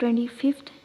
25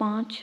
5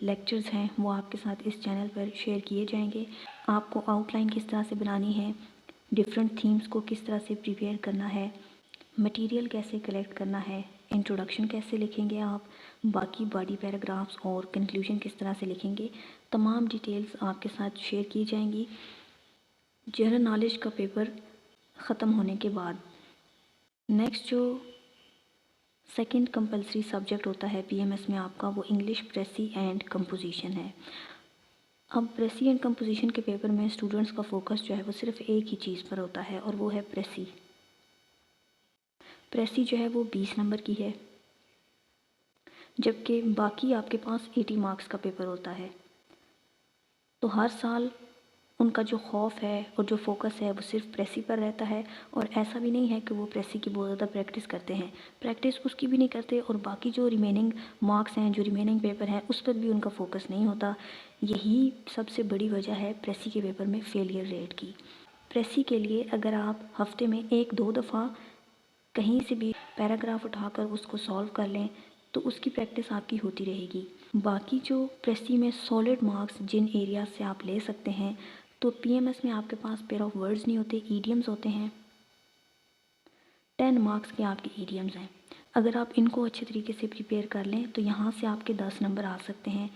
lectures ہیں وہ آپ کے ساتھ اس چینل پر شیئر کیے جائیں گے. آپ کو آؤٹ لائن کس طرح سے بنانی ہے، ڈفرینٹ تھیمز کو کس طرح سے پریپیئر کرنا ہے، مٹیریل کیسے کلیکٹ کرنا ہے، انٹروڈکشن کیسے لکھیں گے آپ، باقی باڈی پیراگرافس اور کنکلوژن کس طرح سے لکھیں گے، تمام ڈیٹیلز آپ کے ساتھ شیئر کی جائیں گی جنرل نالج کا پیپر ختم ہونے کے بعد. نیکسٹ جو سیکنڈ کمپلسری سبجیکٹ ہوتا ہے پی ایم ایس میں آپ کا، وہ انگلش پریسی اینڈ کمپوزیشن ہے. اب پریسی اینڈ کمپوزیشن کے پیپر میں اسٹوڈنٹس کا فوکس جو ہے وہ صرف ایک ہی چیز پر ہوتا ہے اور وہ ہے پریسی. پریسی جو ہے وہ 20 نمبر کی ہے، جبکہ باقی آپ کے پاس 80 مارکس کا پیپر ہوتا ہے. تو ہر سال ان کا جو خوف ہے اور جو فوکس ہے وہ صرف پریسی پر رہتا ہے، اور ایسا بھی نہیں ہے کہ وہ پریسی کی بہت زیادہ پریکٹس کرتے ہیں، پریکٹس اس کی بھی نہیں کرتے، اور باقی جو ریمیننگ مارکس ہیں، جو ریمیننگ پیپر ہیں، اس پر بھی ان کا فوکس نہیں ہوتا. یہی سب سے بڑی وجہ ہے پریسی کے پیپر میں فیلئر ریٹ کی. پریسی کے لیے اگر آپ ہفتے میں 1-2 دفعہ کہیں سے بھی پیراگراف اٹھا کر اس کو سالو کر لیں تو اس کی پریکٹس آپ کی ہوتی رہے گی. باقی جو پریسی میں سالڈ مارکس جن ایریاز سے آپ لے سکتے ہیں، تو پی ایم ایس میں آپ کے پاس پیئر آف ورڈز نہیں ہوتے، ایڈیمز ہوتے ہیں. 10 مارکس کے آپ کے ایڈیمز ہیں. اگر آپ ان کو اچھے طریقے سے پریپیئر کر لیں تو یہاں سے آپ کے 10 نمبر آ سکتے ہیں.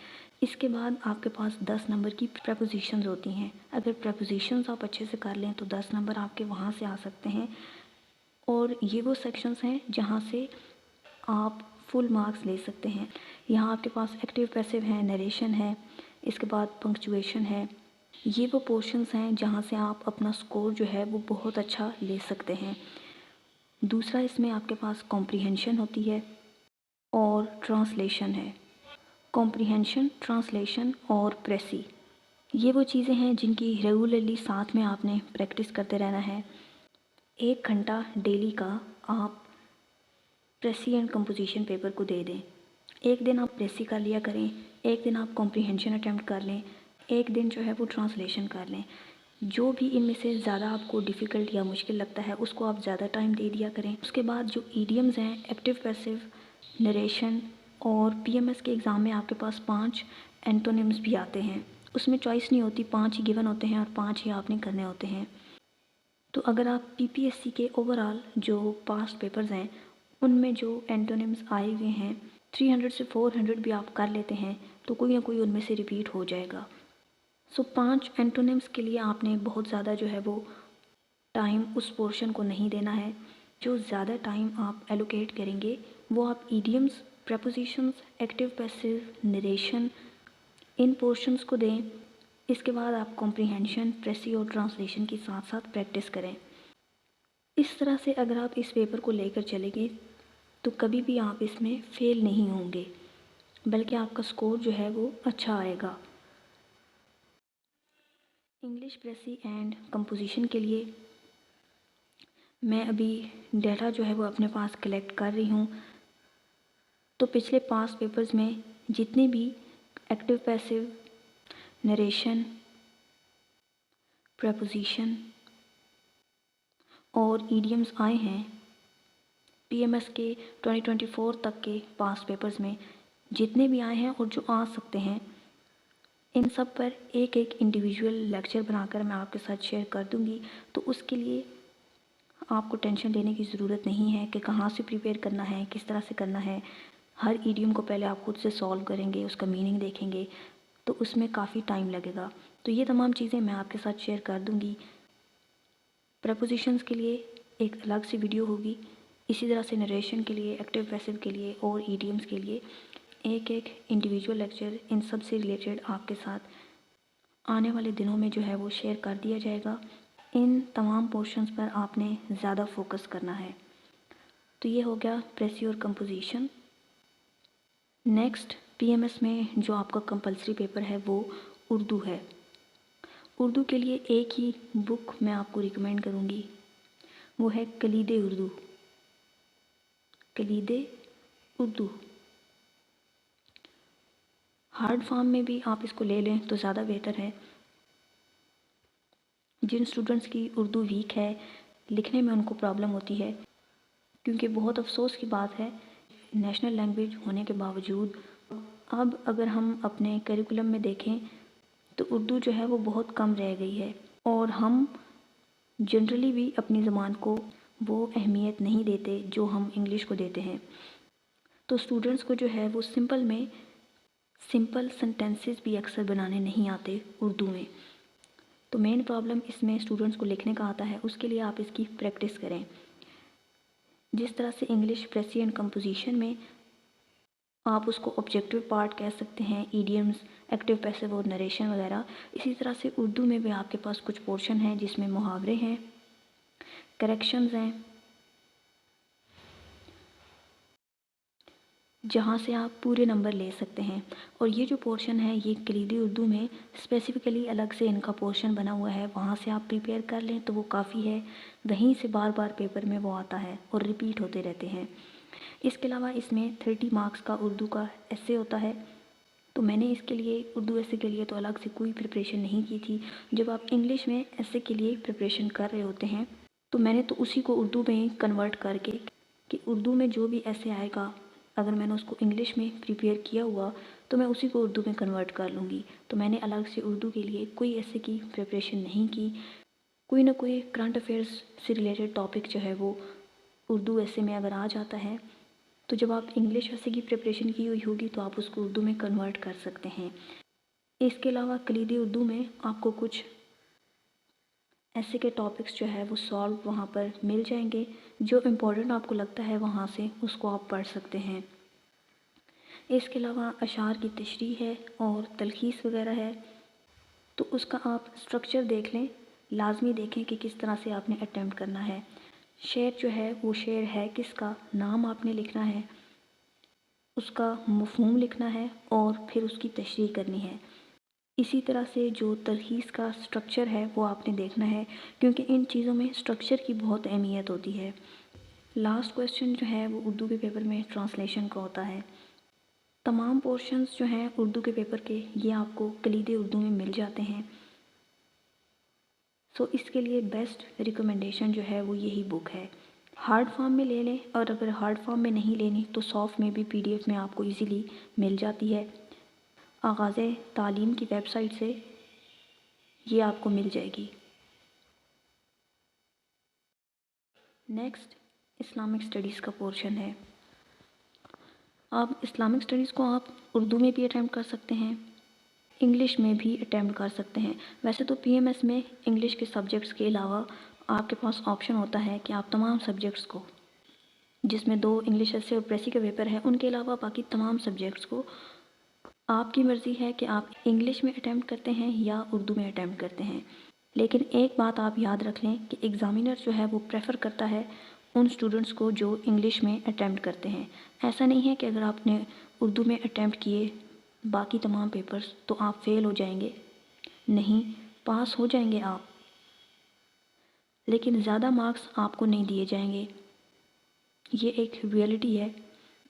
اس کے بعد آپ کے پاس 10 نمبر کی پریپوزیشنز ہوتی ہیں. اگر پریپوزیشنز آپ اچھے سے کر لیں تو 10 نمبر آپ کے وہاں سے آ سکتے ہیں. اور یہ وہ سیکشنز ہیں جہاں سے آپ فل مارکس لے سکتے ہیں. یہاں آپ کے پاس ایکٹیو پیسیو ہے، نریشن ہے، اس کے بعد پنکچویشن ہے. یہ وہ پورشنز ہیں جہاں سے آپ اپنا سکور جو ہے وہ بہت اچھا لے سکتے ہیں. دوسرا اس میں آپ کے پاس کمپریہنشن ہوتی ہے اور ٹرانسلیشن ہے. کمپریہنشن، ٹرانسلیشن اور پریسی یہ وہ چیزیں ہیں جن کی ریگولرلی ساتھ میں آپ نے پریکٹس کرتے رہنا ہے. 1 گھنٹہ ڈیلی کا آپ پریسی اینڈ کمپوزیشن پیپر کو دے دیں. ایک دن آپ پریسی کر لیا کریں، ایک دن آپ کمپریہنشن اٹیمپٹ کر لیں، ایک دن جو ہے وہ ٹرانسلیشن کر لیں. جو بھی ان میں سے زیادہ آپ کو ڈیفیکلٹ یا مشکل لگتا ہے اس کو آپ زیادہ ٹائم دے دیا کریں. اس کے بعد جو ایڈیمز ہیں، ایکٹیو پیسیو، نریشن، اور پی ایم ایس کے ایگزام میں آپ کے پاس 5 اینٹونیمز بھی آتے ہیں. اس میں چوائس نہیں ہوتی، 5 ہی گیون ہوتے ہیں اور 5 ہی آپ نے کرنے ہوتے ہیں. تو اگر آپ پی پی ایس سی کے اوورال جو پاسٹ پیپرز ہیں ان میں جو اینٹونیمز آئے ہوئے ہیں 300 سے 400 بھی آپ کر لیتے ہیں تو کوئی نہ کوئی ان میں سے ریپیٹ ہو جائے گا. 5 اینٹونیمز کے لیے آپ نے بہت زیادہ جو ہے وہ ٹائم اس پورشن کو نہیں دینا ہے. جو زیادہ ٹائم آپ ایلوکیٹ کریں گے وہ آپ idioms, prepositions, active passive, narration ان پورشنز کو دیں. اس کے بعد آپ کمپریہنشن، پریسی اور ٹرانسلیشن کی ساتھ ساتھ پریکٹس کریں. اس طرح سے اگر آپ اس پیپر کو لے کر چلیں گے تو کبھی بھی آپ اس میں فیل نہیں ہوں گے، بلکہ آپ کا سکور جو ہے وہ اچھا آئے گا. انگلش پریسی اینڈ کمپوزیشن کے لیے میں ابھی ڈیٹا جو ہے وہ اپنے پاس کلیکٹ کر رہی ہوں. تو پچھلے 5 پیپرز میں جتنے بھی ایکٹیو پیسیو، نریشن، پریپوزیشن اور ایڈیمز آئے ہیں پی ایم ایس کے 2024 تک کے پاس پیپرز میں جتنے بھی آئے ہیں اور جو آ سکتے ہیں، ان سب پر ایک انڈیویجول لیکچر بنا کر میں آپ کے ساتھ شیئر کر دوں گی. تو اس کے لیے آپ کو ٹینشن لینے کی ضرورت نہیں ہے کہ کہاں سے پریپیئر کرنا ہے، کس طرح سے کرنا ہے. ہر ایڈیم کو پہلے آپ خود سے سالو کریں گے، اس کا میننگ دیکھیں گے تو اس میں کافی ٹائم لگے گا. تو یہ تمام چیزیں میں آپ کے ساتھ شیئر کر دوں گی. پریپوزیشنز کے لیے ایک الگ سی ویڈیو ہوگی، اسی طرح سے نریشن کے لیے، ایکٹیو پیسیو کے لیے اور ایڈیمز کے لیے ایک انڈیویجول لیکچر ان سب سے ریلیٹڈ آپ کے ساتھ آنے والے دنوں میں جو ہے وہ شیئر کر دیا جائے گا. ان تمام پورشنز پر آپ نے زیادہ فوکس کرنا ہے. تو یہ ہو گیا پریسی اور composition. Next P M S میں جو آپ کا کمپلسری پیپر ہے وہ اردو ہے. اردو کے لیے ایک ہی بک میں آپ کو ریکمینڈ کروں گی، وہ ہے کلید اردو. کلید اردو ہارڈ فارم میں بھی آپ اس کو لے لیں تو زیادہ بہتر ہے. جن اسٹوڈنٹس کی اردو ویک ہے، لکھنے میں ان کو پرابلم ہوتی ہے، کیونکہ بہت افسوس کی بات ہے نیشنل لینگویج ہونے کے باوجود اب اگر ہم اپنے کریکولم میں دیکھیں تو اردو جو ہے وہ بہت کم رہ گئی ہے، اور ہم جنرلی بھی اپنی زبان کو وہ اہمیت نہیں دیتے جو ہم انگلش کو دیتے ہیں۔ تو اسٹوڈنٹس کو جو ہے وہ سمپل سنٹینسز بھی اکثر بنانے نہیں آتے اردو میں۔ تو مین پرابلم اس میں اسٹوڈنٹس کو لکھنے کا آتا ہے، اس کے لیے آپ اس کی پریکٹس کریں۔ جس طرح سے انگلش پریسیڈنٹ کمپوزیشن میں آپ اس کو آبجیکٹیو پارٹ کہہ سکتے ہیں، ایڈیمز، ایکٹیو پیسو اور نریشن وغیرہ، اسی طرح سے اردو میں بھی آپ کے پاس کچھ پورشن ہیں جس میں محاورے ہیں، کریکشنز ہیں، جہاں سے آپ پورے نمبر لے سکتے ہیں۔ اور یہ جو پورشن ہے یہ کلیدی اردو میں اسپیسیفکلی الگ سے ان کا پورشن بنا ہوا ہے، وہاں سے آپ پریپیئر کر لیں تو وہ کافی ہے، وہیں سے بار بار پیپر میں وہ آتا ہے اور ریپیٹ ہوتے رہتے ہیں۔ اس کے علاوہ اس میں 30 مارکس کا اردو کا ایسے ہوتا ہے، تو میں نے اس کے لیے اردو ایسے کے لیے تو الگ سے کوئی پریپریشن نہیں کی تھی۔ جب آپ انگلش میں ایسے کے لیے پریپریشن کر رہے ہوتے ہیں تو میں نے تو اسی کو اردو میں کنورٹ کر کے کہ اردو میں جو بھی ایسے آئے گا اگر میں نے اس کو انگلش میں پریپیئر کیا ہوا تو میں اسی کو اردو میں کنورٹ کر لوں گی۔ تو میں نے الگ سے اردو کے لیے کوئی ایسے کی پریپریشن نہیں کی۔ کوئی نہ کوئی کرنٹ افیئرس سے ریلیٹڈ ٹاپک جو ہے وہ اردو ایسے میں اگر آ جاتا ہے تو جب آپ انگلش ایسے کی پریپریشن کی ہوئی ہوگی تو آپ اس کو اردو میں کنورٹ کر سکتے ہیں۔ اس کے علاوہ کلیدی اردو میں آپ کو کچھ ایسے کے ٹاپکس جو ہے وہ سالو وہاں پر مل جائیں گے، جو امپورٹنٹ آپ کو لگتا ہے وہاں سے اس کو آپ پڑھ سکتے ہیں۔ اس کے علاوہ اشعار کی تشریح ہے اور تلخیص وغیرہ ہے، تو اس کا آپ اسٹرکچر دیکھ لیں، لازمی دیکھیں کہ کس طرح سے آپ نے اٹیمپٹ کرنا ہے۔ شعر جو ہے وہ شعر ہے کس کا، نام آپ نے لکھنا ہے، اس کا مفہوم لکھنا ہے اور پھر اس کی تشریح کرنی ہے۔ اسی طرح سے جو تلخیص کا سٹرکچر ہے وہ آپ نے دیکھنا ہے، کیونکہ ان چیزوں میں سٹرکچر کی بہت اہمیت ہوتی ہے۔ لاسٹ کویسچن جو ہے وہ اردو کے پیپر میں ٹرانسلیشن کا ہوتا ہے۔ تمام پورشنز جو ہیں اردو کے پیپر کے یہ آپ کو کلیدی اردو میں مل جاتے ہیں۔ سو اس کے لیے بیسٹ ریکمنڈیشن جو ہے وہ یہی بک ہے۔ ہارڈ فارم میں لے لیں، اور اگر ہارڈ فارم میں نہیں لینی تو سافٹ میں بھی PDF میں آپ کو ایزیلی مل جاتی ہے۔ آغاز تعلیم کی ویب سائٹ سے یہ آپ کو مل جائے گی۔ نیکسٹ اسلامک اسٹڈیز کا پورشن ہے۔ آپ اسلامک اسٹڈیز کو آپ اردو میں بھی اٹیمپٹ کر سکتے ہیں، انگلش میں بھی اٹیمپٹ کر سکتے ہیں۔ ویسے تو PMS میں انگلش کے سبجیکٹس کے علاوہ آپ کے پاس آپشن ہوتا ہے کہ آپ تمام سبجیکٹس کو، جس میں 2 انگلش ایسے اور پریسی کا پیپر ہے، ان کے علاوہ باقی تمام سبجیکٹس کو آپ کی مرضی ہے کہ آپ انگلش میں اٹیمپٹ کرتے ہیں یا اردو میں اٹیمپٹ کرتے ہیں۔ لیکن ایک بات آپ یاد رکھ لیں کہ ایگزامینر جو ہے وہ پریفر کرتا ہے ان اسٹوڈنٹس کو جو انگلش میں اٹیمپٹ کرتے ہیں۔ ایسا نہیں ہے کہ اگر آپ نے اردو میں اٹیمپٹ کیے باقی تمام پیپرز تو آپ فیل ہو جائیں گے، نہیں، پاس ہو جائیں گے آپ، لیکن زیادہ مارکس آپ کو نہیں دیے جائیں گے۔ یہ ایک ریئلٹی ہے،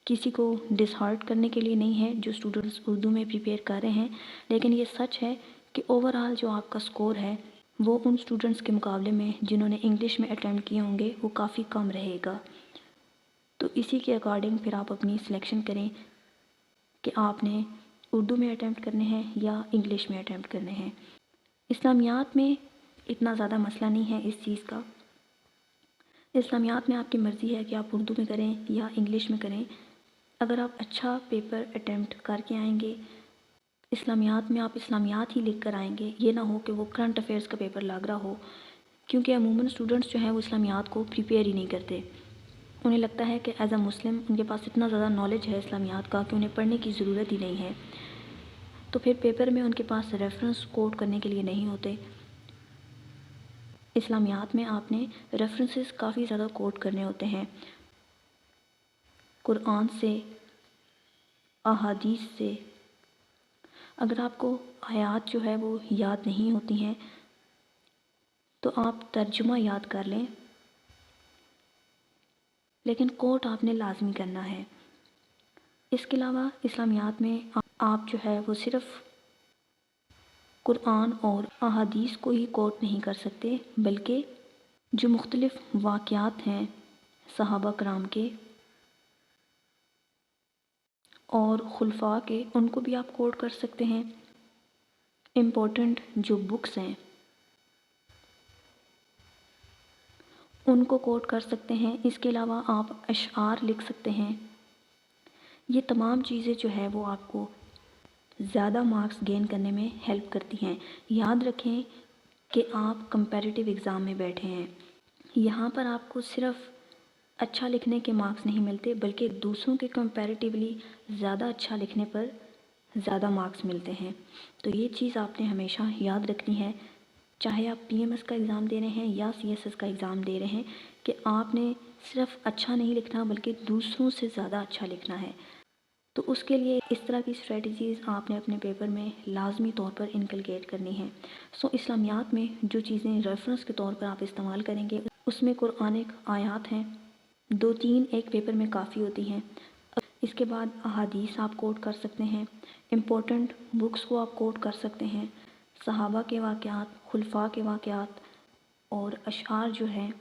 کسی کو ڈس ہارٹ کرنے کے لیے نہیں ہے جو اسٹوڈنٹس اردو میں پریپیئر کر رہے ہیں، لیکن یہ سچ ہے کہ اوورآل جو آپ کا سکور ہے وہ ان اسٹوڈنٹس کے مقابلے میں جنہوں نے انگلش میں اٹیمپٹ کیے ہوں گے وہ کافی کم رہے گا۔ تو اسی کے اکارڈنگ پھر آپ اپنی سلیکشن کریں کہ آپ نے اردو میں اٹیمپٹ کرنے ہیں یا انگلش میں اٹیمپٹ کرنے ہیں۔ اسلامیات میں اتنا زیادہ مسئلہ نہیں ہے اس چیز کا۔ اسلامیات میں آپ کی مرضی ہے کہ آپ اردو میں کریں یا انگلش میں کریں۔ اگر آپ اچھا پیپر اٹیمپٹ کر کے آئیں گے اسلامیات میں، آپ اسلامیات ہی لکھ کر آئیں گے، یہ نہ ہو کہ وہ کرنٹ افیئرس کا پیپر لگ رہا ہو، کیونکہ عموماً اسٹوڈنٹس جو ہیں وہ اسلامیات کو پریپیئر ہی نہیں کرتے۔ انہیں لگتا ہے کہ ایز اے مسلم ان کے پاس اتنا زیادہ نالج ہے اسلامیات کا کہ انہیں پڑھنے کی ضرورت ہی نہیں ہے، تو پھر پیپر میں ان کے پاس ریفرنس کوٹ کرنے کے لیے نہیں ہوتے۔ اسلامیات میں آپ نے ریفرنسز کافی زیادہ کوٹ کرنے ہوتے ہیں، قرآن سے، احادیث سے۔ اگر آپ کو آیات جو ہے وہ یاد نہیں ہوتی ہیں تو آپ ترجمہ یاد کر لیں، لیکن کوٹ آپ نے لازمی کرنا ہے۔ اس کے علاوہ اسلامیات میں آپ جو ہے وہ صرف قرآن اور احادیث کو ہی کوٹ نہیں کر سکتے، بلکہ جو مختلف واقعات ہیں صحابہ کرام کے اور خلفاء کے ان کو بھی آپ کوٹ کر سکتے ہیں۔ امپورٹنٹ جو بکس ہیں ان کو کوٹ کر سکتے ہیں۔ اس کے علاوہ آپ اشعار لکھ سکتے ہیں۔ یہ تمام چیزیں جو ہے وہ آپ کو زیادہ مارکس گین کرنے میں ہیلپ کرتی ہیں۔ یاد رکھیں کہ آپ کمپیریٹیو ایگزام میں بیٹھے ہیں، یہاں پر آپ کو صرف اچھا لکھنے کے مارکس نہیں ملتے بلکہ دوسروں کے کمپیریٹیولی زیادہ اچھا لکھنے پر زیادہ مارکس ملتے ہیں۔ تو یہ چیز آپ نے ہمیشہ یاد رکھنی ہے، چاہے آپ پی ایم ایس کا ایگزام دے رہے ہیں یا سی ایس ایس کا ایگزام دے رہے ہیں، کہ آپ نے صرف اچھا نہیں لکھنا بلکہ دوسروں سے زیادہ اچھا لکھنا ہے۔ تو اس کے لیے اس طرح کی اسٹریٹجیز آپ نے اپنے پیپر میں لازمی طور پر انکلکیٹ کرنی ہیں۔ اسلامیات میں جو چیزیں ریفرنس کے طور پر آپ استعمال کریں گے اس میں قرآنک آیات ہیں، 2-3 ایک پیپر میں کافی ہوتی ہیں۔ اس کے بعد احادیث آپ کوٹ کر سکتے ہیں، امپورٹنٹ بکس کو آپ کوٹ کر سکتے ہیں، صحابہ کے واقعات، خلفاء کے واقعات اور اشعار جو ہیں،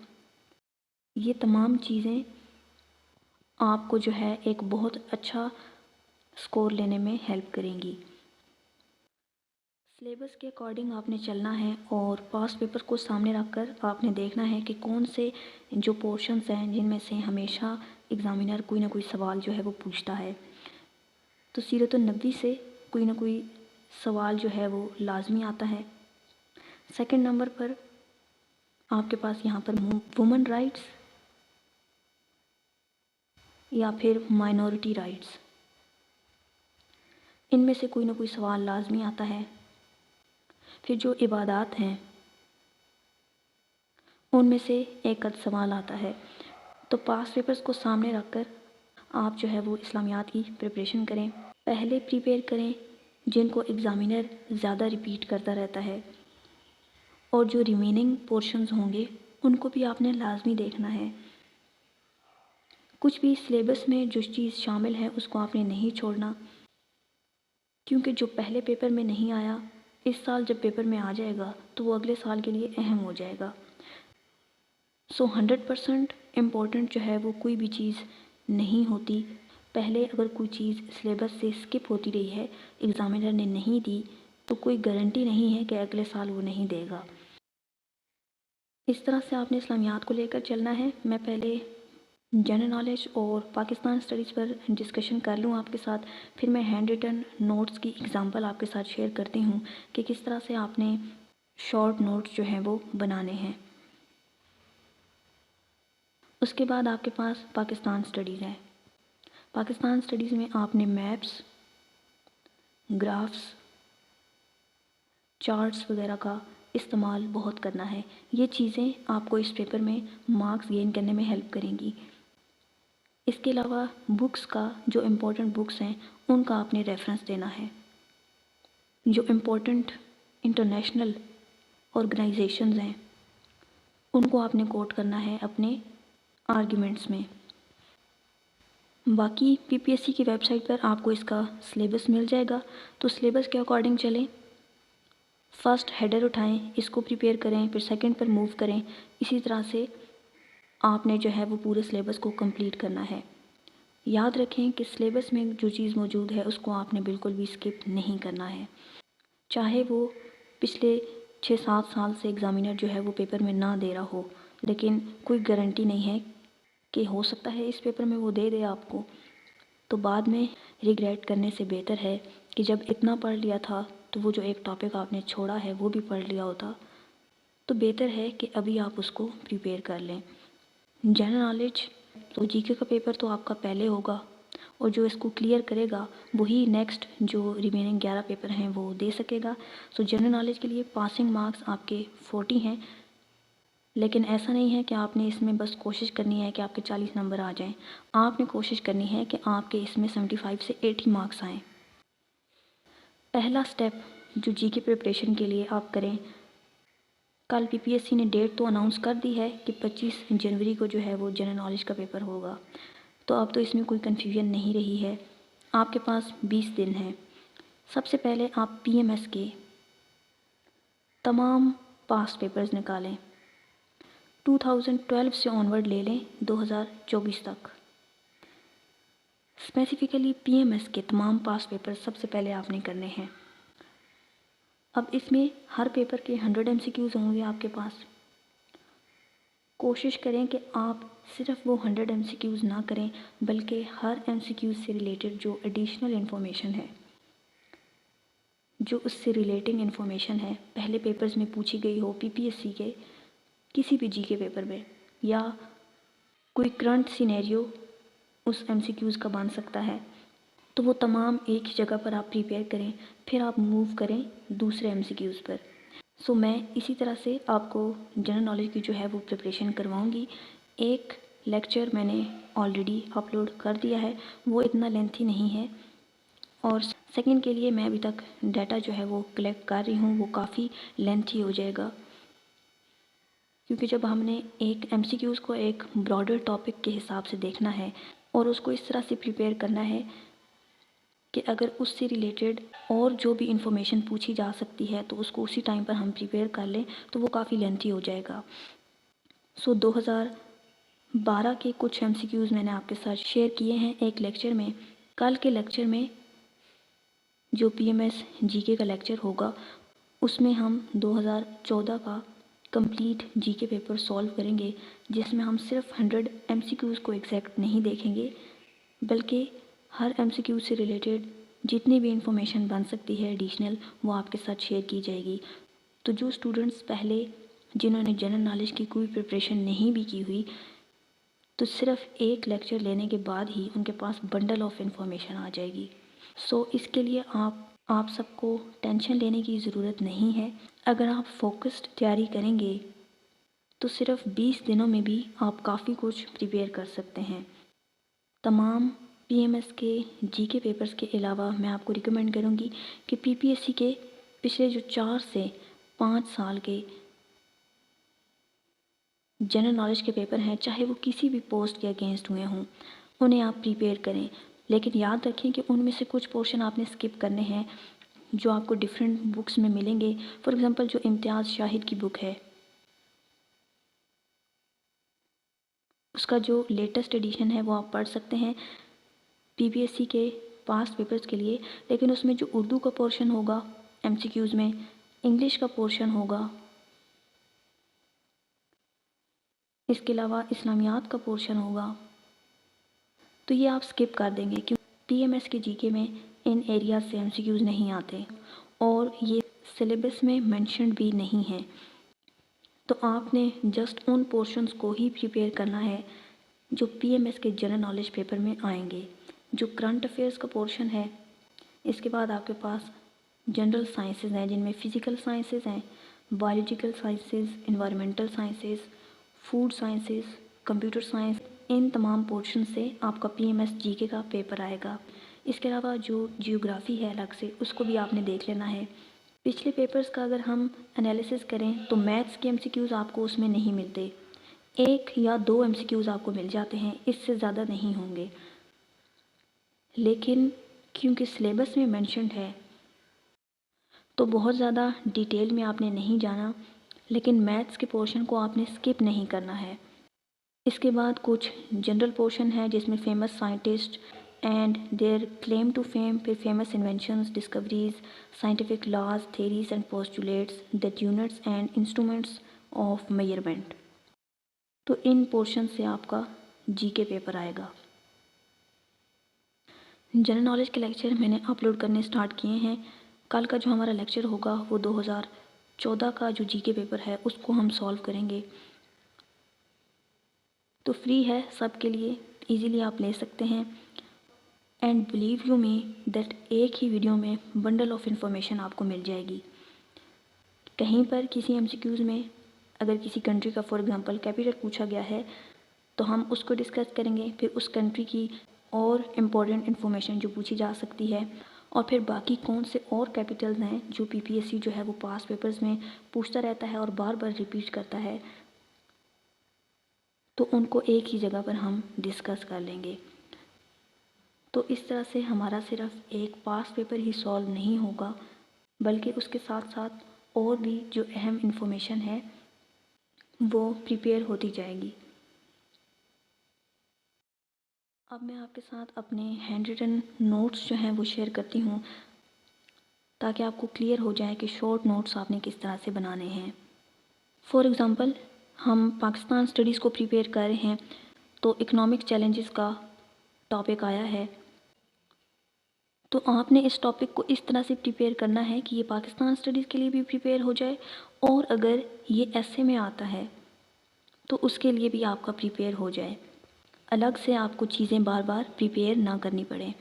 یہ تمام چیزیں آپ کو جو ہے ایک بہت اچھا سکور لینے میں ہیلپ کریں گی۔ سلیبس کے اکارڈنگ آپ نے چلنا ہے اور پاس پیپر کو سامنے رکھ کر آپ نے دیکھنا ہے کہ کون سے جو پورشنز ہیں جن میں سے ہمیشہ ایگزامینر کوئی نہ کوئی سوال جو ہے وہ پوچھتا ہے۔ تو سیرت النبی سے کوئی نہ کوئی سوال جو ہے وہ لازمی آتا ہے۔ سیکنڈ نمبر پر آپ کے پاس یہاں پر وومن رائٹس یا پھر مائنورٹی رائٹس، ان میں سے کوئی نہ کوئی سوال لازمی آتا ہے۔ پھر جو عبادات ہیں ان میں سے ایک آدھ سوال آتا ہے۔ تو پاس پیپرز کو سامنے رکھ کر آپ جو ہے وہ اسلامیات کی پریپریشن کریں، پہلے پریپیئر کریں جن کو ایگزامینر زیادہ ریپیٹ کرتا رہتا ہے، اور جو ریمیننگ پورشنز ہوں گے ان کو بھی آپ نے لازمی دیکھنا ہے۔ کچھ بھی سلیبس میں جو چیز شامل ہے اس کو آپ نے نہیں چھوڑنا، کیونکہ جو پہلے پیپر میں نہیں آیا اس سال جب پیپر میں آ جائے گا تو وہ اگلے سال کے لیے اہم ہو جائے گا۔ 100% امپورٹنٹ جو ہے وہ کوئی بھی چیز نہیں ہوتی۔ پہلے اگر کوئی چیز سلیبس سے سکپ ہوتی رہی ہے، ایگزامینر نے نہیں دی، تو کوئی گارنٹی نہیں ہے کہ اگلے سال وہ نہیں دے گا۔ اس طرح سے آپ نے اسلامیات کو لے کر چلنا ہے۔ میں پہلے جنرل نالج اور پاکستان اسٹڈیز پر ڈسکشن کر لوں آپ کے ساتھ، پھر میں ہینڈ ریٹن نوٹس کی اگزامپل آپ کے ساتھ شیئر کرتی ہوں کہ کس طرح سے آپ نے شارٹ نوٹس جو ہیں وہ بنانے ہیں۔ اس کے بعد آپ کے پاس پاکستان اسٹڈیز ہے۔ پاکستان اسٹڈیز میں آپ نے میپس، گرافس، چارٹس وغیرہ کا استعمال بہت کرنا ہے۔ یہ چیزیں آپ کو اس پیپر میں مارکس گین کرنے میں ہیلپ کریں گی۔ اس کے علاوہ بکس کا جو امپورٹنٹ بکس ہیں ان کا آپ نے ریفرنس دینا ہے۔ جو امپورٹنٹ انٹرنیشنل آرگنائزیشنز ہیں ان کو آپ نے کوٹ کرنا ہے اپنے آرگیومنٹس میں۔ باقی پی پی ایس سی کی ویب سائٹ پر آپ کو اس کا سلیبس مل جائے گا، تو سلیبس کے اکارڈنگ چلیں۔ فرسٹ ہیڈر اٹھائیں، اس کو پریپیئر کریں، پھر سیکنڈ پر موو کریں۔ اسی طرح سے آپ نے جو ہے وہ پورے سلیبس کو کمپلیٹ کرنا ہے۔ یاد رکھیں کہ سلیبس میں جو چیز موجود ہے اس کو آپ نے بالکل بھی سکپ نہیں کرنا ہے، چاہے وہ پچھلے 6-7 سال سے ایگزامینر جو ہے وہ پیپر میں نہ دے رہا ہو، لیکن کوئی گارنٹی نہیں ہے کہ ہو سکتا ہے اس پیپر میں وہ دے دے آپ کو، تو بعد میں ریگریٹ کرنے سے بہتر ہے کہ جب اتنا پڑھ لیا تھا تو وہ جو ایک ٹاپک آپ نے چھوڑا ہے وہ بھی پڑھ لیا ہوتا، تو بہتر ہے کہ ابھی آپ اس کو پریپیئر کر لیں۔ جنرل نالج تو جی کے کا پیپر تو آپ کا پہلے ہوگا، اور جو اس کو کلیئر کرے گا وہی نیکسٹ جو ریمیننگ 11 پیپر ہیں وہ دے سکے گا۔ سو جنرل نالج کے لیے پاسنگ مارکس آپ کے 40 ہیں، لیکن ایسا نہیں ہے کہ آپ نے اس میں بس کوشش کرنی ہے کہ آپ کے 40 نمبر آ جائیں۔ آپ نے کوشش کرنی ہے کہ آپ کے اس میں 75 سے 80 مارکس آئیں۔ پہلا سٹیپ جو جی کے پریپریشن کے لیے آپ کریں، کل پی پی ایس سی نے ڈیٹ تو اناؤنس کر دی ہے کہ 25 جنوری کو جو ہے وہ جنرل نالج کا پیپر ہوگا، تو اب تو اس میں کوئی کنفیوژن نہیں رہی ہے۔ آپ کے پاس 20 دن ہیں۔ سب سے پہلے آپ پی ایم ایس کے تمام پاس پیپرز نکالیں، 2012 سے آنورڈ لے لیں 2024 تک۔ اسپیسیفکلی PMS کے تمام پاس پیپر سب سے پہلے آپ نے کرنے ہیں۔ اب اس میں ہر پیپر کے 100 MCQs ہوں گے آپ کے پاس۔ کوشش کریں کہ آپ صرف وہ 100 MCQs نہ کریں، بلکہ ہر MCQ سے ریلیٹڈ جو ایڈیشنل انفارمیشن ہے، جو اس سے ریلیٹنگ انفارمیشن ہے، پہلے پیپرز میں پوچھی گئی ہو، PPSC کے کسی بھی جی کے پیپر میں، یا کوئی کرنٹ سینیریو اس MCQs کا بن سکتا ہے، تو وہ تمام ایک ہی جگہ پر آپ پریپیئر کریں، پھر آپ موو کریں دوسرے MCQs پر۔ میں اسی طرح سے آپ کو جنرل نالج کی جو ہے وہ پریپریشن کرواؤں گی۔ ایک لیکچر میں نے آلریڈی اپلوڈ کر دیا ہے، وہ اتنا لینتھی نہیں ہے، اور سیکنڈ کے لیے میں ابھی تک ڈیٹا جو ہے وہ کلیکٹ کر رہی ہوں، وہ کافی لینتھی ہو جائے گا، کیونکہ جب ہم نے ایک MCQs کو ایک براڈر ٹاپک کے حساب سے دیکھنا ہے اور اس کو اس طرح سے پریپیئر کرنا ہے کہ اگر اس سے ریلیٹڈ اور جو بھی انفارمیشن پوچھی جا سکتی ہے تو اس کو اسی ٹائم پر ہم پریپیئر کر لیں تو وہ کافی لینتھی ہو جائے گا۔ 2012 کے کچھ MCQs میں نے آپ کے ساتھ شیئر کیے ہیں ایک لیکچر میں۔ کل کے لیکچر میں جو PMS GK کا لیکچر ہوگا، اس میں ہم 2014 کا کمپلیٹ GK پیپر سولو کریں گے، جس میں ہم صرف 100 MCQs کو ایگزیکٹ نہیں دیکھیں گے، بلکہ ہر MCQ سے ریلیٹڈ جتنی بھی انفارمیشن بن سکتی ہے ایڈیشنل، وہ آپ کے ساتھ شیئر کی جائے گی۔ تو جو اسٹوڈنٹس پہلے جنہوں نے جنرل نالج کی کوئی پریپریشن نہیں بھی کی ہوئی، تو صرف ایک لیکچر لینے کے بعد ہی ان کے پاس بنڈل آف انفارمیشن آ جائے گی۔ اس کے لیے آپ سب کو ٹینشن لینے کی ضرورت نہیں ہے۔ اگر آپ فوکسڈ تیاری کریں گے تو صرف 20 دنوں میں بھی آپ کافی کچھ پریپیئر کر سکتے ہیں۔ تمام PMS کے GK پیپرز کے علاوہ میں آپ کو ریکمینڈ کروں گی کہ PPSC کے پچھلے جو 4 سے 5 سال کے جنرل نالج کے پیپر ہیں، چاہے وہ کسی بھی پوسٹ کے اگینسٹ ہوئے ہوں، انہیں آپ پریپیئر کریں، لیکن یاد رکھیں کہ ان میں سے کچھ پورشن آپ نے اسکپ کرنے ہیں جو آپ کو ڈیفرنٹ بکس میں ملیں گے۔ فار ایگزامپل جو امتیاز شاہد کی بک ہے، اس کا جو لیٹسٹ ایڈیشن ہے وہ آپ پڑھ سکتے ہیں PPSC کے پاسٹ پیپرز کے لیے، لیکن اس میں جو اردو کا پورشن ہوگا MCQs میں، انگلش کا پورشن ہوگا، اس کے علاوہ اسلامیات کا پورشن ہوگا، تو یہ آپ سکپ کر دیں گے، کیونکہ PMS کے GK میں ان ایریاز سے MCQs نہیں آتے اور یہ سلیبس میں مینشنڈ بھی نہیں ہیں۔ تو آپ نے جسٹ ان پورشنز کو ہی پریپیئر کرنا ہے جو PMS کے جنرل نالج پیپر میں آئیں گے۔ جو کرنٹ افیئرس کا پورشن ہے، اس کے بعد آپ کے پاس جنرل سائنسز ہیں، جن میں فزیکل سائنسز ہیں، biological sciences, environmental sciences, food sciences, computer science, ان تمام پورشن سے آپ کا PMS GK کا پیپر آئے گا۔ اس کے علاوہ جو جیوگرافی ہے الگ سے، اس کو بھی آپ نے دیکھ لینا ہے۔ پچھلے پیپرز کا اگر ہم انالیسس کریں تو میتھس کے MCQs آپ کو اس میں نہیں ملتے، 1 یا 2 MCQs آپ کو مل جاتے ہیں، اس سے زیادہ نہیں ہوں گے، لیکن کیونکہ سلیبس میں مینشنڈ ہے تو بہت زیادہ ڈیٹیل میں آپ نے نہیں جانا، لیکن میتھس کے پورشن کو آپ نے سکپ نہیں کرنا ہے۔ اس کے بعد کچھ جنرل پورشن ہے جس میں famous scientist and their claim to fame, پھر famous inventions, discoveries, scientific laws, theories and postulates, that units and instruments of measurement. تو ان پورشن سے آپ کا GK پیپر آئے گا۔ جنرل نالج کے لیکچر میں نے اپلوڈ کرنے سٹارٹ کیے ہیں۔ کل کا جو ہمارا لیکچر ہوگا وہ 2014 کا جو GK پیپر ہے اس کو ہم سولو کریں گے۔ تو فری ہے سب کے لیے، ایزیلی آپ لے سکتے ہیں، and believe you me that ایک ہی ویڈیو میں بنڈل آف انفارمیشن آپ کو مل جائے گی۔ کہیں پر کسی MCQs میں اگر کسی کنٹری کا فار ایگزامپل کیپیٹل پوچھا گیا ہے تو ہم اس کو ڈسکس کریں گے، پھر اس کنٹری کی اور امپورٹنٹ انفارمیشن جو پوچھی جا سکتی ہے، اور پھر باقی کون سے اور کیپیٹلز ہیں جو PPSC جو ہے وہ پاس پیپرز میں پوچھتا رہتا ہے اور بار بار ریپیٹ کرتا ہے، تو ان کو ایک ہی جگہ پر ہم ڈسکس کر لیں گے۔ تو اس طرح سے ہمارا صرف ایک پاس پیپر ہی سولو نہیں ہوگا، بلکہ اس کے ساتھ ساتھ اور بھی جو اہم انفارمیشن ہے وہ پریپیئر ہوتی جائے گی۔ اب میں آپ کے ساتھ اپنے ہینڈ ریٹن نوٹس جو ہیں وہ شیئر کرتی ہوں تاکہ آپ کو کلیئر ہو جائے کہ شارٹ نوٹس آپ نے کس طرح سے بنانے ہیں۔ فار ایگزامپل، ہم پاکستان اسٹڈیز کو پریپیئر کر رہے ہیں تو اکنامک چیلنجز کا ٹاپک آیا ہے، تو آپ نے اس ٹاپک کو اس طرح سے پریپیئر کرنا ہے کہ یہ پاکستان اسٹڈیز کے لیے بھی پریپیئر ہو جائے، اور اگر یہ ایسے میں آتا ہے تو اس کے لیے بھی آپ کا پریپیئر ہو جائے، الگ سے آپ کو چیزیں بار بار پریپیئر نہ کرنی پڑیں۔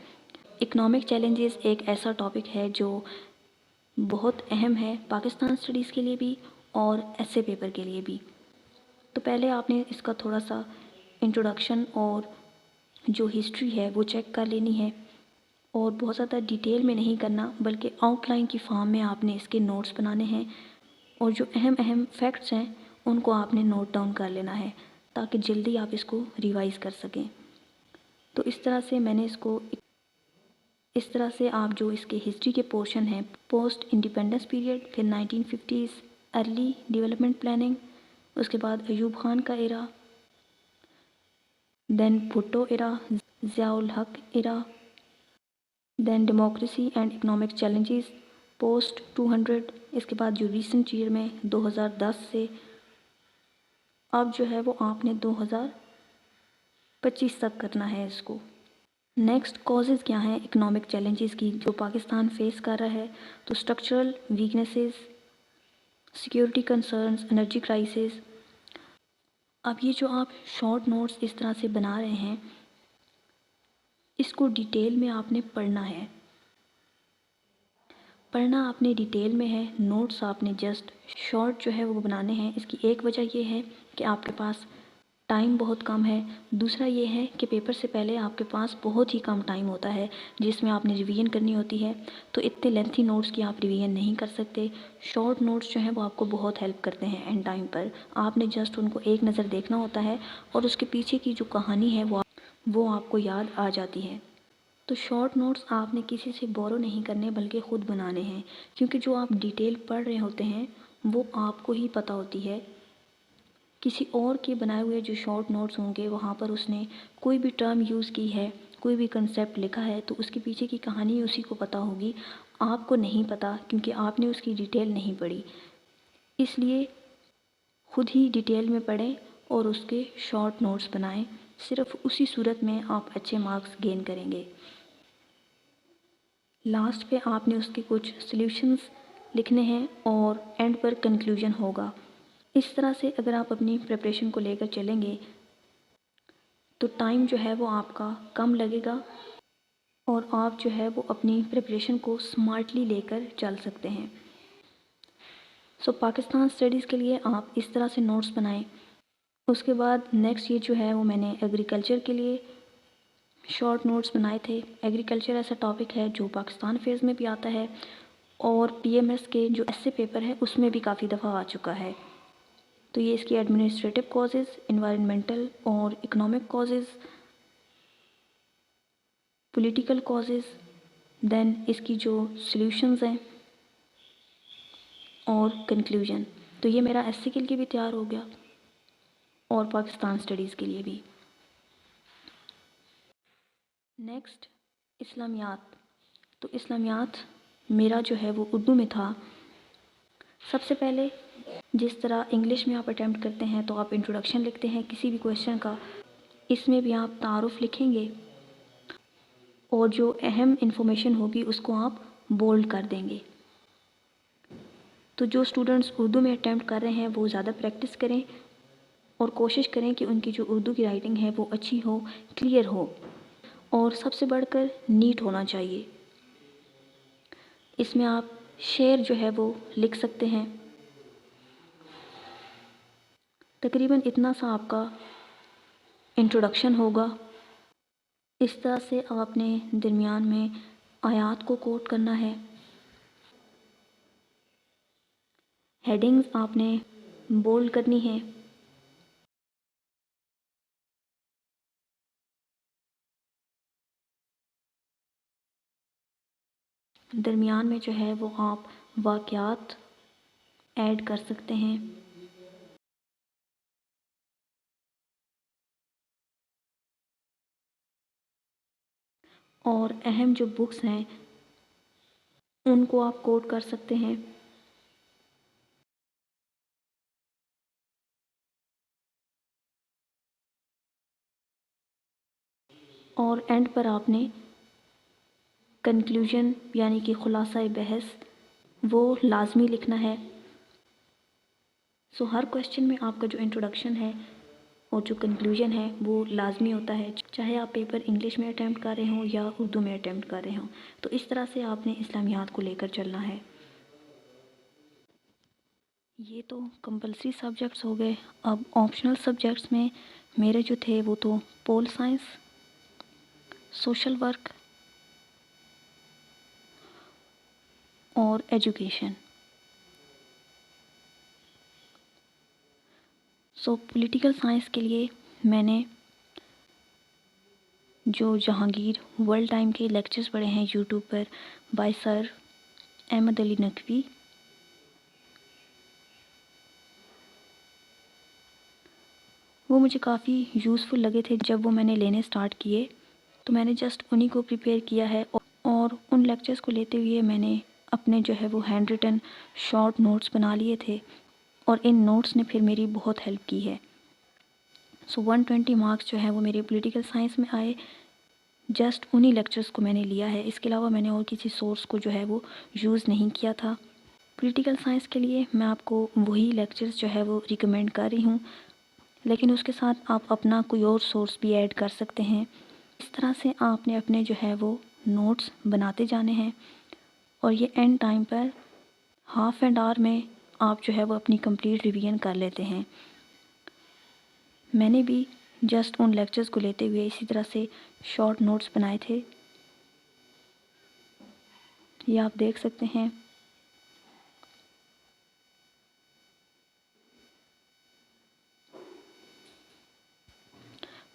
اکنامک چیلنجز ایک ایسا ٹاپک ہے جو بہت اہم ہے پاکستان اسٹڈیز کے لیے بھی اور ایسے پیپر کے لیے بھی۔ تو پہلے آپ نے اس کا تھوڑا سا انٹروڈکشن اور جو ہسٹری ہے وہ چیک کر لینی ہے، اور بہت زیادہ ڈیٹیل میں نہیں کرنا بلکہ آؤٹ لائن کی فارم میں آپ نے اس کے نوٹس بنانے ہیں، اور جو اہم فیکٹس ہیں ان کو آپ نے نوٹ ڈاؤن کر لینا ہے تاکہ جلدی آپ اس کو ریوائز کر سکیں۔ تو اس طرح سے میں نے اس طرح سے آپ جو اس کے ہسٹری کے پورشن ہیں، پوسٹ انڈیپینڈنس پیریڈ، پھر 1950s، ارلی ڈیولپمنٹ پلاننگ، اس کے بعد ایوب خان کا ایرا، دین Bhutto era, Zia ul Haq era, then democracy and economic challenges post 200، اس کے بعد جو ریسنٹ ایئر میں 2010 سے اب جو ہے وہ آپ نے 2025 تک کرنا ہے اس کو۔ نیکسٹ کازز کیا ہیں اکنامک چیلنجز کی جو پاکستان فیس کر رہا ہے؟ تو structural weaknesses, security concerns, energy crisis. اب یہ جو آپ شارٹ نوٹس اس طرح سے بنا رہے ہیں، اس کو ڈیٹیل میں آپ نے پڑھنا ہے، پڑھنا آپ نے ڈیٹیل میں ہے، نوٹس آپ نے جسٹ شارٹ جو ہے وہ بنانے ہیں۔ اس کی ایک وجہ یہ ہے کہ آپ کے پاس ٹائم بہت کم ہے، دوسرا یہ ہے کہ پیپر سے پہلے آپ کے پاس بہت ہی کم ٹائم ہوتا ہے جس میں آپ نے ریویژن کرنی ہوتی ہے، تو اتنے لینتھی نوٹس کی آپ ریویژن نہیں کر سکتے۔ شارٹ نوٹس جو ہیں وہ آپ کو بہت ہیلپ کرتے ہیں اینڈ ٹائم پر، آپ نے جسٹ ان کو ایک نظر دیکھنا ہوتا ہے اور اس کے پیچھے کی جو کہانی ہے وہ آپ کو یاد آ جاتی ہے۔ تو شارٹ نوٹس آپ نے کسی سے بورو نہیں کرنے بلکہ خود بنانے ہیں، کیونکہ جو آپ ڈیٹیل پڑھ رہے ہوتے ہیں وہ آپ کو ہی پتہ ہوتی ہے۔ کسی اور کے بنائے ہوئے جو شارٹ نوٹس ہوں گے وہاں پر اس نے کوئی بھی ٹرم یوز کی ہے، کوئی بھی کنسیپٹ لکھا ہے تو اس کے پیچھے کی کہانی اسی کو پتہ ہوگی، آپ کو نہیں پتہ کیونکہ آپ نے اس کی ڈیٹیل نہیں پڑھی۔ اس لیے خود ہی ڈیٹیل میں پڑھیں اور اس کے شارٹ نوٹس بنائیں، صرف اسی صورت میں آپ اچھے مارکس گین کریں گے۔ لاسٹ پہ آپ نے اس کے کچھ سلیوشنز لکھنے ہیں اور اینڈ پر کنکلوژن ہوگا۔ اس طرح سے اگر آپ اپنی پریپریشن کو لے کر چلیں گے تو ٹائم جو ہے وہ آپ کا کم لگے گا اور آپ جو ہے وہ اپنی پریپریشن کو سمارٹلی لے کر چل سکتے ہیں۔ سو پاکستان اسٹڈیز کے لیے آپ اس طرح سے نوٹس بنائیں۔ اس کے بعد نیکسٹ یہ جو ہے وہ میں نے ایگریکلچر کے لیے شارٹ نوٹس بنائے تھے۔ ایگریکلچر ایسا ٹاپک ہے جو پاکستان فیز میں بھی آتا ہے اور پی ایم ایس کے جو ایسے پیپر ہے اس میں بھی کافی دفعہ آ چکا ہے۔ تو یہ اس کی ایڈمنسٹریٹو کازز، انوائرمنٹل اور اکنامک کازز، پولیٹیکل کازز، دین اس کی جو سلیوشنز ہیں اور کنکلوژن۔ تو یہ میرا ایس سی کے لیے بھی تیار ہو گیا اور پاکستان اسٹڈیز کے لیے بھی۔ نیکسٹ اسلامیات۔ تو اسلامیات میرا جو ہے وہ اردو میں تھا۔ سب سے پہلے جس طرح انگلش میں آپ اٹیمپٹ کرتے ہیں تو آپ انٹروڈکشن لکھتے ہیں کسی بھی کویشچن کا، اس میں بھی آپ تعارف لکھیں گے اور جو اہم انفارمیشن ہوگی اس کو آپ بولڈ کر دیں گے۔ تو جو اسٹوڈنٹس اردو میں اٹیمپٹ کر رہے ہیں وہ زیادہ پریکٹس کریں اور کوشش کریں کہ ان کی جو اردو کی رائٹنگ ہے وہ اچھی ہو، کلیئر ہو، اور سب سے بڑھ کر نیٹ ہونا چاہیے۔ اس میں آپ شعر جو ہے وہ لکھ سکتے ہیں۔ تقریباً اتنا سا آپ کا انٹروڈکشن ہوگا۔ اس طرح سے آپ نے درمیان میں آیات کو کوٹ کرنا ہے۔ ہیڈنگز آپ نے بولڈ کرنی ہے۔ درمیان میں جو ہے وہ آپ واقعات ایڈ کر سکتے ہیں۔ اور اہم جو بکس ہیں ان کو آپ کوٹ کر سکتے ہیں۔ اور اینڈ پر آپ نے کنکلوژن یعنی کہ خلاصہ بحث وہ لازمی لکھنا ہے۔ ہر کویشچن میں آپ کا جو انٹروڈکشن ہے اور جو کنکلوژن ہے وہ لازمی ہوتا ہے، چاہے آپ پیپر انگلش میں اٹیمپٹ کر رہے ہوں یا اردو میں اٹیمپٹ کر رہے ہوں۔ تو اس طرح سے آپ نے اسلامیات کو لے کر چلنا ہے۔ یہ تو کمپلسری سبجیکٹس ہو گئے۔ اب آپشنل سبجیکٹس میں میرے جو تھے وہ تو پول سائنس، سوشل ورک اور ایجوکیشن۔ پولیٹیکل سائنس کے لیے میں نے جو جہانگیر ورلڈ ٹائم کے لیکچرز پڑھے ہیں یوٹیوب پر بائی سر احمد علی نقوی، وہ مجھے کافی یوزفل لگے تھے۔ جب وہ میں نے لینے سٹارٹ کیے تو میں نے جسٹ انہی کو پریپیئر کیا ہے، اور ان لیکچرز کو لیتے ہوئے میں نے اپنے جو ہے وہ ہینڈ ریٹن شارٹ نوٹس بنا لیے تھے، اور ان نوٹس نے پھر میری بہت ہیلپ کی ہے۔ 120 مارکس جو ہیں وہ میرے پولیٹیکل سائنس میں آئے، جسٹ انہی لیکچرز کو میں نے لیا ہے۔ اس کے علاوہ میں نے اور کسی سورس کو جو ہے وہ یوز نہیں کیا تھا۔ پولیٹیکل سائنس کے لیے میں آپ کو وہی لیکچرز جو ہے وہ ریکمینڈ کر رہی ہوں، لیکن اس کے ساتھ آپ اپنا کوئی اور سورس بھی ایڈ کر سکتے ہیں۔ اس طرح سے آپ نے اپنے جو ہے وہ نوٹس بناتے جانے ہیں، اور یہ اینڈ ٹائم پر ہاف اینڈ آور میں آپ جو ہے وہ اپنی کمپلیٹ ریویژن کر لیتے ہیں۔ میں نے بھی جسٹ ان لیکچرز کو لیتے ہوئے اسی طرح سے شارٹ نوٹس بنائے تھے، یہ آپ دیکھ سکتے ہیں۔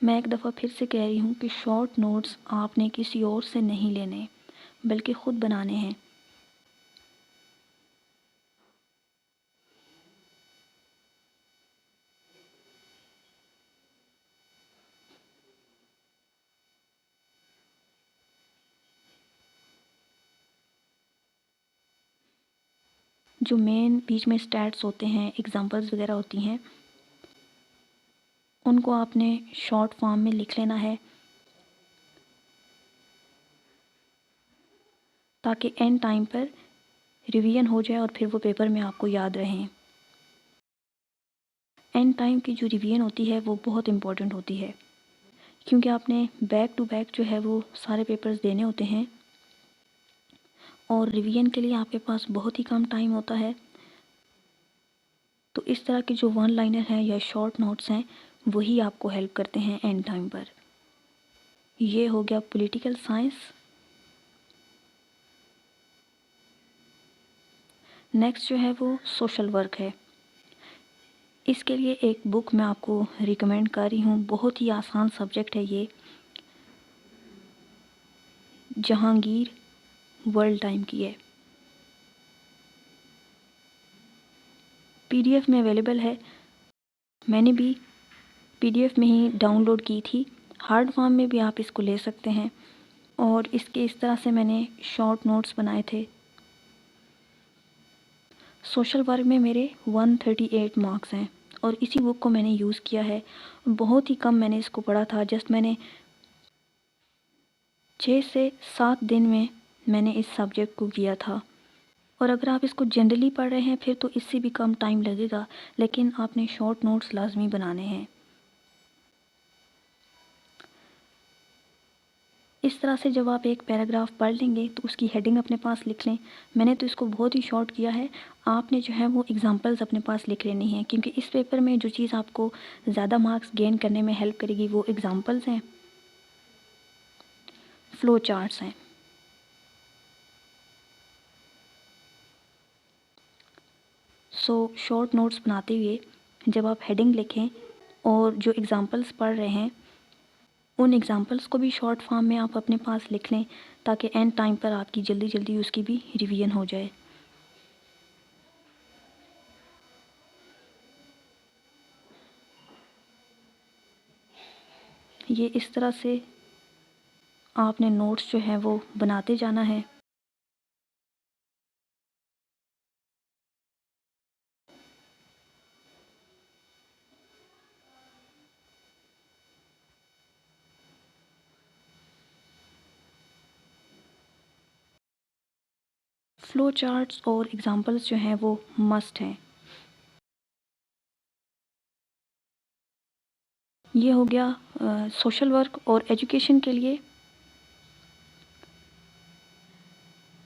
میں ایک دفعہ پھر سے کہہ رہی ہوں کہ شارٹ نوٹس آپ نے کسی اور سے نہیں لینے بلکہ خود بنانے ہیں۔ جو مین بیچ میں اسٹیٹس ہوتے ہیں، ایگزامپلز وغیرہ ہوتی ہیں، ان کو آپ نے شارٹ فارم میں لکھ لینا ہے تاکہ اینڈ ٹائم پر ریویژن ہو جائے اور پھر وہ پیپر میں آپ کو یاد رہیں۔ اینڈ ٹائم کی جو ریویژن ہوتی ہے وہ بہت امپورٹنٹ ہوتی ہے، کیونکہ آپ نے بیک ٹو بیک جو ہے وہ سارے پیپرز دینے ہوتے ہیں، اور ریویژن کے لیے آپ کے پاس بہت ہی کم ٹائم ہوتا ہے۔ تو اس طرح کے جو ون لائنر ہیں یا شارٹ نوٹس ہیں وہی آپ کو ہیلپ کرتے ہیں اینڈ ٹائم پر۔ یہ ہو گیا پولیٹیکل سائنس۔ نیکسٹ جو ہے وہ سوشل ورک ہے۔ اس کے لیے ایک بک میں آپ کو ریکمینڈ کر رہی ہوں، بہت ہی آسان سبجیکٹ ہے یہ، جہانگیر ورلڈ ٹائم کی ہے، PDF میں اویلیبل ہے۔ میں نے بھی PDF میں ہی ڈاؤن لوڈ کی تھی، ہارڈ فارم میں بھی آپ اس کو لے سکتے ہیں، اور اس کے اس طرح سے میں نے شارٹ نوٹس بنائے تھے۔ سوشل ورک میں میرے 138 مارکس ہیں، اور اسی بک کو میں نے یوز کیا ہے۔ بہت ہی کم میں نے اس کو پڑھا تھا، جسٹ میں نے 6 سے 7 دن میں نے اس سبجیکٹ کو کیا تھا۔ اور اگر آپ اس کو جنرلی پڑھ رہے ہیں پھر تو اس سے بھی کم ٹائم لگے گا، لیکن آپ نے شارٹ نوٹس لازمی بنانے ہیں۔ اس طرح سے جب آپ ایک پیراگراف پڑھ لیں گے تو اس کی ہیڈنگ اپنے پاس لکھ لیں۔ میں نے تو اس کو بہت ہی شارٹ کیا ہے، آپ نے جو ہے وہ ایگزامپلز اپنے پاس لکھ لینی ہیں، کیونکہ اس پیپر میں جو چیز آپ کو زیادہ مارکس گین کرنے میں ہیلپ کرے گی وہ ایگزامپلز ہیں، فلو چارٹس ہیں۔ شارٹ نوٹس بناتے ہوئے جب آپ ہیڈنگ لکھیں اور جو ایگزامپلز پڑھ رہے ہیں ان ایگزامپلز کو بھی شارٹ فارم میں آپ اپنے پاس لکھ لیں، تاکہ اینڈ ٹائم پر آپ کی جلدی جلدی اس کی بھی ریویژن ہو جائے۔ یہ اس طرح سے آپ نے نوٹس جو ہے وہ بناتے جانا ہے۔ فلو چارٹس اور ایگزامپلس جو ہیں وہ مسٹ ہیں۔ یہ ہو گیا سوشل ورک اور ایجوکیشن کے لیے۔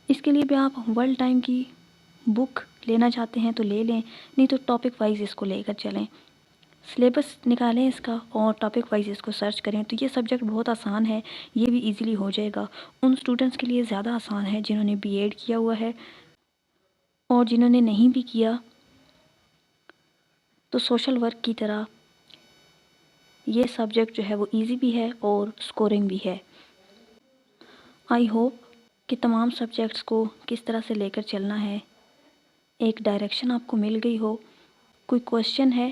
اس کے لیے بھی آپ ورلڈ ٹائم کی بک لینا چاہتے ہیں تو لے لیں، نہیں تو ٹاپک وائز اس کو لے کر چلیں۔ سلیبس نکالیں اس کا اور ٹاپک وائز اس کو سرچ کریں، تو یہ سبجیکٹ بہت آسان ہے، یہ بھی ایزیلی ہو جائے گا۔ ان اسٹوڈنٹس کے لیے زیادہ آسان ہے جنہوں نے بی ایڈ کیا ہوا ہے، اور جنہوں نے نہیں بھی کیا تو سوشل ورک کی طرح یہ سبجیکٹ جو ہے وہ ایزی بھی ہے اور اسکورنگ بھی ہے۔ آئی ہوپ کہ تمام سبجیکٹس کو کس طرح سے لے کر چلنا ہے ایک ڈائریکشن آپ کو مل گئی ہو۔ کوئی کوشچن ہے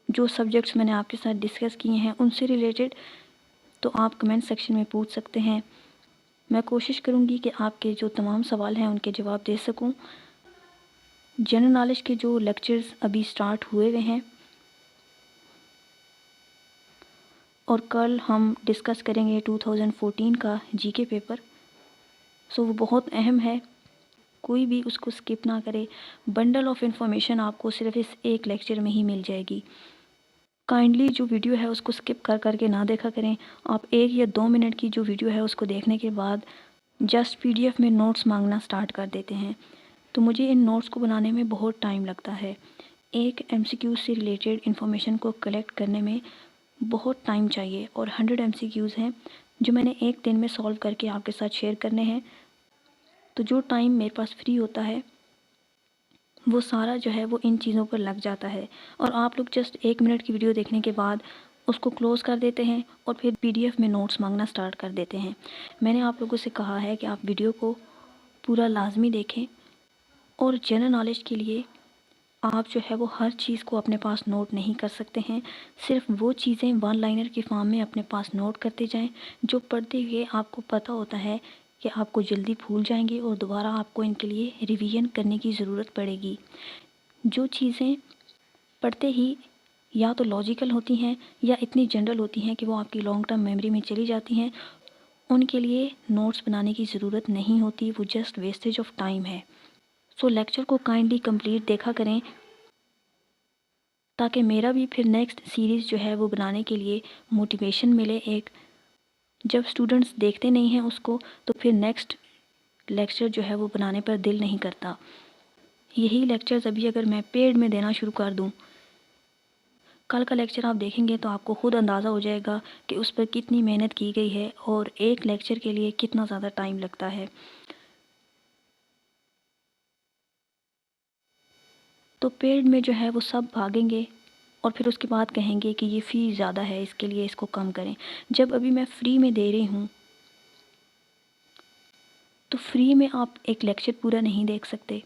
جو سبجیکٹس میں نے آپ کے ساتھ ڈسکس کیے ہیں ان سے ریلیٹڈ تو آپ کمنٹ سیکشن میں پوچھ سکتے ہیں۔ میں کوشش کروں گی کہ آپ کے جو تمام سوال ہیں ان کے جواب دے سکوں۔ جنرل نالج کے جو لیکچرز ابھی سٹارٹ ہوئے ہوئے ہیں اور کل ہم ڈسکس کریں گے 2014 کا جی کے پیپر، سو وہ بہت اہم ہے، کوئی بھی اس کو سکپ نہ کرے۔ بنڈل آف انفارمیشن آپ کو صرف اس ایک لیکچر میں ہی مل جائے گی۔ کائنڈلی جو ویڈیو ہے اس کو سکپ کر کے نہ دیکھا کریں۔ آپ 1 یا 2 منٹ کی جو ویڈیو ہے اس کو دیکھنے کے بعد جسٹ پی ڈی ایف میں نوٹس مانگنا سٹارٹ کر دیتے ہیں، تو مجھے ان نوٹس کو بنانے میں بہت ٹائم لگتا ہے۔ ایک ایم سی کیو سے ریلیٹڈ انفارمیشن کو کلیکٹ کرنے میں بہت ٹائم چاہیے، اور 100 ایم سی کیوز ہیں جو میں نے ایک دن میں سولو کر کے آپ کے ساتھ شیئر کرنے ہیں۔ تو جو ٹائم میرے پاس فری ہوتا ہے وہ سارا جو ہے وہ ان چیزوں پر لگ جاتا ہے، اور آپ لوگ جسٹ 1 منٹ کی ویڈیو دیکھنے کے بعد اس کو کلوز کر دیتے ہیں اور پھر پی ڈی ایف میں نوٹس مانگنا سٹارٹ کر دیتے ہیں۔ میں نے آپ لوگوں سے کہا ہے کہ آپ ویڈیو کو پورا لازمی دیکھیں، اور جنرل نالج کے لیے آپ جو ہے وہ ہر چیز کو اپنے پاس نوٹ نہیں کر سکتے ہیں، صرف وہ چیزیں 1 لائنر کی فارم میں اپنے پاس نوٹ کرتے جائیں جو پڑھتے ہوئے آپ کو پتہ ہوتا ہے کہ آپ کو جلدی بھول جائیں گے اور دوبارہ آپ کو ان کے لیے ریویژن کرنے کی ضرورت پڑے گی۔ جو چیزیں پڑھتے ہی یا تو لاجیکل ہوتی ہیں یا اتنی جنرل ہوتی ہیں کہ وہ آپ کی لانگ ٹرم میموری میں چلی جاتی ہیں، ان کے لیے نوٹس بنانے کی ضرورت نہیں ہوتی، وہ جسٹ ویسٹیج آف ٹائم ہے۔ سو لیکچر کو کائنڈلی کمپلیٹ دیکھا کریں تاکہ میرا بھی پھر نیکسٹ سیریز جو ہے وہ بنانے کے لیے موٹیویشن ملے ایک۔ جب اسٹوڈنٹس دیکھتے نہیں ہیں اس کو تو پھر نیکسٹ لیکچر جو ہے وہ بنانے پر دل نہیں کرتا۔ یہی لیکچرز ابھی اگر میں پیڈ میں دینا شروع کر دوں، کل کا لیکچر آپ دیکھیں گے تو آپ کو خود اندازہ ہو جائے گا کہ اس پر کتنی محنت کی گئی ہے اور ایک لیکچر کے لیے کتنا زیادہ ٹائم لگتا ہے۔ تو پیڈ میں جو ہے وہ سب بھاگیں گے اور پھر اس کے بعد کہیں گے کہ یہ فیس زیادہ ہے، اس کے لیے اس کو کم کریں۔ جب ابھی میں فری میں دے رہی ہوں تو فری میں آپ ایک لیکچر پورا نہیں دیکھ سکتے۔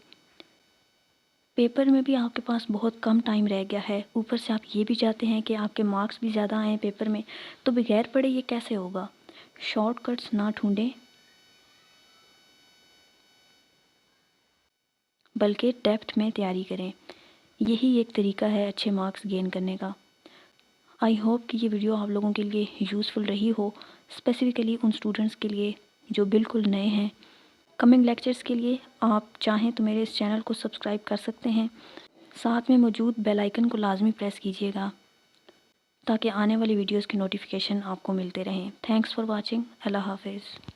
پیپر میں بھی آپ کے پاس بہت کم ٹائم رہ گیا ہے، اوپر سے آپ یہ بھی چاہتے ہیں کہ آپ کے مارکس بھی زیادہ آئیں پیپر میں، تو بغیر پڑھے یہ کیسے ہوگا؟ شارٹ کٹس نہ ڈھونڈیں بلکہ ڈیپتھ میں تیاری کریں، یہی ایک طریقہ ہے اچھے مارکس گین کرنے کا۔ آئی ہوپ کہ یہ ویڈیو آپ لوگوں کے لیے یوزفل رہی ہو، اسپیسیفکلی ان اسٹوڈنٹس کے لیے جو بالکل نئے ہیں۔ کمنگ لیکچرز کے لیے آپ چاہیں تو میرے اس چینل کو سبسکرائب کر سکتے ہیں، ساتھ میں موجود بیل آئیکن کو لازمی پریس کیجیے گا تاکہ آنے والی ویڈیوز کی نوٹیفیکیشن آپ کو ملتے رہیں۔ Thanks for watching. اللہ حافظ۔